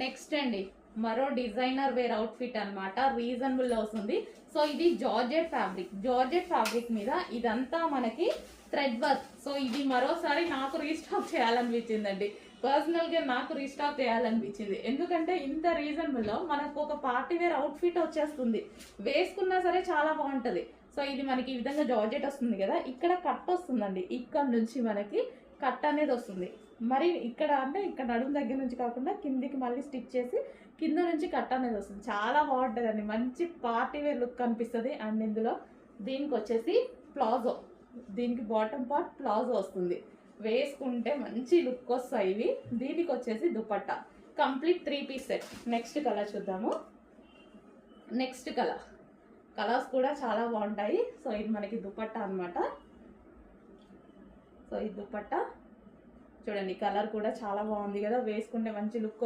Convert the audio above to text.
Next అండి మరో designer wear outfit అనమాట, రీజనబుల్ లో వస్తుంది. సో ఇది జార్జెట్ ఫ్యాబ్రిక్ మీద ఇదంతా మనకి థ్రెడ్ వర్క్. సో ఇది మరోసారి నాకు రీస్టాక్ చేయాలనిపించిందండి, పర్సనల్ గా నాకు రీస్టాక్ చేయాలనిపించింది. ఎందుకంటే ఇంత రీజనబుల్ లో మనకు ఒక పార్టీ వేర్ అవుట్ఫిట్ వచ్చేస్తుంది, వేసుకున్నా సరే చాలా బాగుంటది. సో ఇది మనకి ఈ విధంగా జార్జెట్ వస్తుంది కదా, ఇక్కడ కట్ వస్తుందండి, ఇక్కడ నుంచి మనకి కట్ అనేది వస్తుంది. మరి ఇక్కడ అంటే ఇక్కడ నడుము దగ్గర నుంచి కాకుండా కిందికి మళ్ళీ స్టిచ్ చేసి కింద నుంచి కట్ అనేది వస్తుంది, చాలా బాగుంటుందండి, మంచి పార్టీ వేర్ లుక్ కనిపిస్తుంది. అండ్ ఇందులో దీనికి వచ్చేసి ప్లాజో, దీనికి బాటమ్ పార్ట్ ప్లాజో వస్తుంది, వేసుకుంటే మంచి లుక్ వస్తాయి ఇవి. దీనికి వచ్చేసి dupatta, complete 3 piece set. Next colour చూద్దాము. నెక్స్ట్ కలర్స్ కూడా చాలా బాగుంటాయి. సో ఇది మనకి దుపట్టా అనమాట. సో ఈ దుపట్టా చూడండి, కలర్ కూడా చాలా బాగుంది కదా, వేసుకుంటే మంచి లుక్